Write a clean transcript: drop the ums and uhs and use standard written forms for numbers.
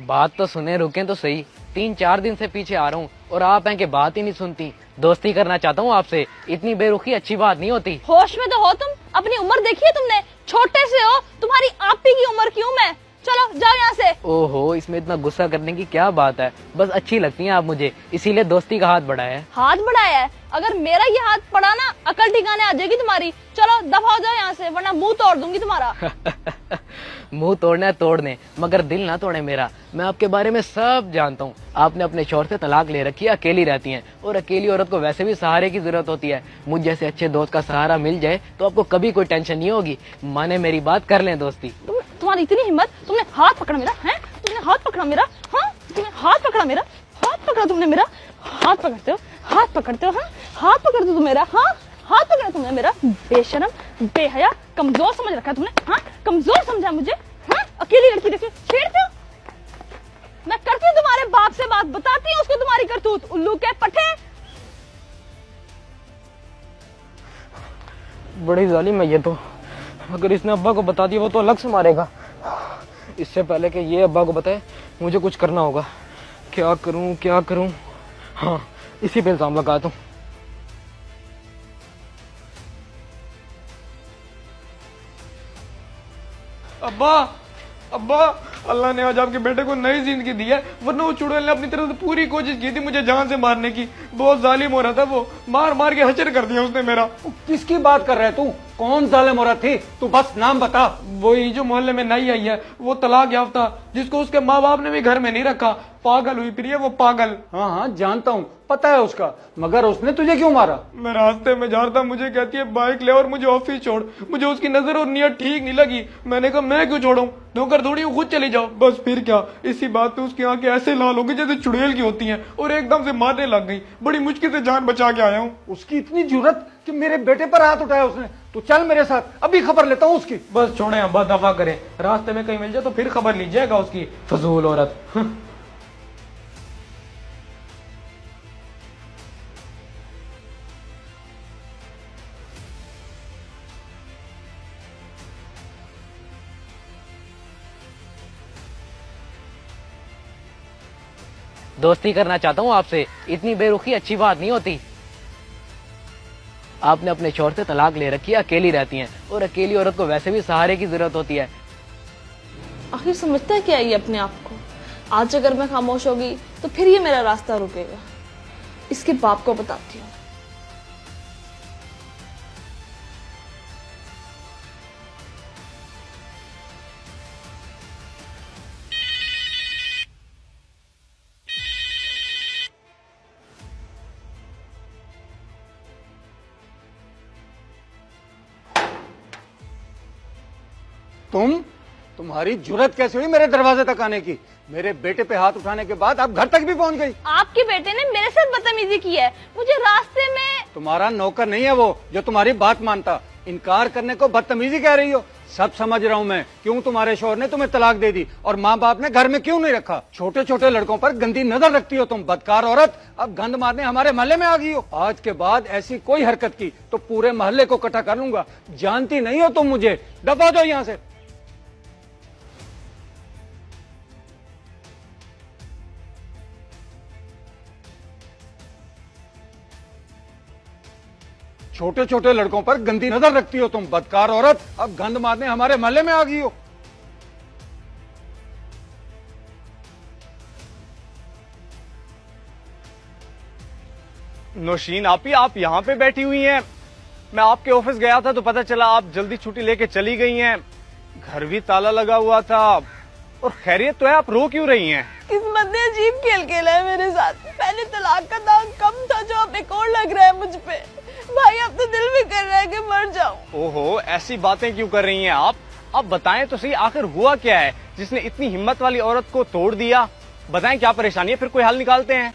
बात तो सुने, रुके तो सही। 3-4 दिन से पीछे आ रहा हूँ और आप हैं कि बात ही नहीं सुनती। दोस्ती करना चाहता हूँ आपसे, इतनी बेरुखी अच्छी बात नहीं होती। होश में तो हो तुम? अपनी उम्र देखी है तुमने? छोटे से हो, तुम्हारी आपी की उम्र की हूँ मैं। चलो जाओ यहाँ से। ओहो, इसमें इतना गुस्सा करने की क्या बात है, बस अच्छी लगती हैं आप मुझे, इसीलिए दोस्ती का हाथ बढ़ाया है। हाथ बढ़ाया है? अगर मेरा ये हाथ पड़ा ना, अकल ठिकाने आ जाएगी तुम्हारी। चलो दफा हो जाओ यहाँ से, वरना मुंह तोड़ दूंगी तुम्हारा। मुंह तोड़ना है तोड़ने, मगर दिल ना तोड़े मेरा। मैं आपके बारे में सब जानता हूँ। आपने अपने शौहर से तलाक ले रखी है, अकेली रहती हैं, और अकेली औरत को वैसे भी सहारे की जरूरत होती है। मुझ जैसे अच्छे दोस्त का सहारा मिल जाए तो आपको कभी कोई टेंशन नहीं होगी। माने मेरी बात, कर लें दोस्ती। तुम्हारी इतनी हिम्मत, तुमने हाथ पकड़ा मेरा? हैं? तुमने हाथ पकड़ा मेरा? हाँ, तुमने हाथ पकड़ा मेरा? हाथ पकड़ा तुमने मेरा? हाथ पकड़ते हो, हाथ पकड़ते हो? हाँ, हाथ पकड़ते हो तुम मेरा? हाँ, हाथ पकड़ा तुमने मेरा? बेशरम, बेहया, कमजोर समझ रखा है तुमने। हाँ, कमजोर समझा मुझे? हाँ, अकेली लड़की देखे छेड़ते हो? मैं करती हूँ तुम्हारे बाप से बात, बताती हूँ उसको तुम्हारी करतूत। उल्लू के पट्टे। बड़ी जालिम है ये तो। अगर इसने अब्बा को बता दिया वो तो अलग से मारेगा। इससे पहले कि ये अब्बा को बताए मुझे कुछ करना होगा। क्या करूं क्या करूं? हाँ, इसी पे इल्जाम लगा दूं। अब्बा, अब्बा, अल्लाह ने आज आपके बेटे को नई जिंदगी दी है, वरना वो चुड़ैल ने अपनी तरफ से पूरी कोशिश की थी मुझे जान से मारने की। बहुत जालिम हो रहा था वो, मार मार के हचर कर दिया उसने मेरा। किसकी बात कर रहे तू? कौन जालिम औरत थी? तू बस नाम बता। वही जो मोहल्ले में नई आई है, वो तलाक याफ्ता, जिसको उसके माँ बाप ने भी घर में नहीं रखा। पागल हुई फिर वो पागल। हाँ हाँ जानता हूँ, पता है उसका, मगर उसने तुझे क्यों मारा? मैं रास्ते में जा रहा था, मुझे कहती है बाइक ले और मुझे ऑफिस छोड़। मुझे उसकी नजर और नियत ठीक नहीं लगी। मैंने कहा मैं क्यों छोड़ूं, नौकर थोड़ी हूँ, खुद चली जाओ। बस फिर क्या, इसी बात पे उसकी आंखें ऐसे लाल हो गई जैसे चुड़ैल की होती हैं, और एकदम से मारने लग गई। बड़ी मुश्किल से जान बचा के आया हूँ। उसकी इतनी जुर्रत कि मेरे बेटे पर हाथ उठाया उसने। तू चल मेरे साथ, अभी खबर लेता हूँ उसकी। बस छोड़े अब्बा, दफा करें। रास्ते में कहीं मिल जाए तो फिर खबर लीजिएगा उसकी, फजूल औरत। दोस्ती करना चाहता हूँ आपसे, इतनी बेरुखी अच्छी बात नहीं होती। आपने अपने शौहर से तलाक ले रखी है, अकेली रहती हैं, और अकेली औरत को वैसे भी सहारे की जरूरत होती है। आखिर समझता है क्या ये अपने आप को? आज अगर मैं खामोश होगी तो फिर ये मेरा रास्ता रुकेगा। इसके बाप को बताती हूँ। तुम्हारी जुर्रत कैसे हुई मेरे दरवाजे तक आने की? मेरे बेटे पे हाथ उठाने के बाद आप घर तक भी पहुंच गई। आपके बेटे ने मेरे साथ बदतमीजी की है। मुझे रास्ते में। तुम्हारा नौकर नहीं है वो जो तुम्हारी बात मानता। इनकार करने को बदतमीजी कह रही हो? सब समझ रहा हूँ मैं, क्यों तुम्हारे शौहर ने तुम्हें तलाक दे दी और माँ बाप ने घर में क्यों नहीं रखा। छोटे छोटे लड़कों पर गंदी नजर रखती हो तुम, बदकार औरत। अब गंद मारने हमारे मोहल्ले में आ गई हो। आज के बाद ऐसी कोई हरकत की तो पूरे मोहल्ले को इकट्ठा कर लूंगा। जानती नहीं हो तुम मुझे, दफा जाओ यहाँ से। छोटे छोटे लड़कों पर गंदी नजर रखती हो तुम, बदकार औरत। अब गंद मारने हमारे मोहल्ले में आ गई हो। नौशीन आपी, आप यहाँ पे बैठी हुई हैं। मैं आपके ऑफिस गया था तो पता चला आप जल्दी छुट्टी लेके चली गई हैं। घर भी ताला लगा हुआ था। और खैरियत तो है, आप रो क्यों रही हैं? किस्मत ने अजीब खेल खेला है मेरे साथ। पहले तलाक का दाग कम था जो अब एक और लग रहा है मुझ पे। भाई अब तो दिल भी कर रहा है कि मर जाऊं। ओहो, ऐसी बातें क्यों कर रही हैं आप? अब बताएं तो सही, आखिर हुआ क्या है जिसने इतनी हिम्मत वाली औरत को तोड़ दिया? बताएं क्या परेशानी है, फिर कोई हल निकालते हैं।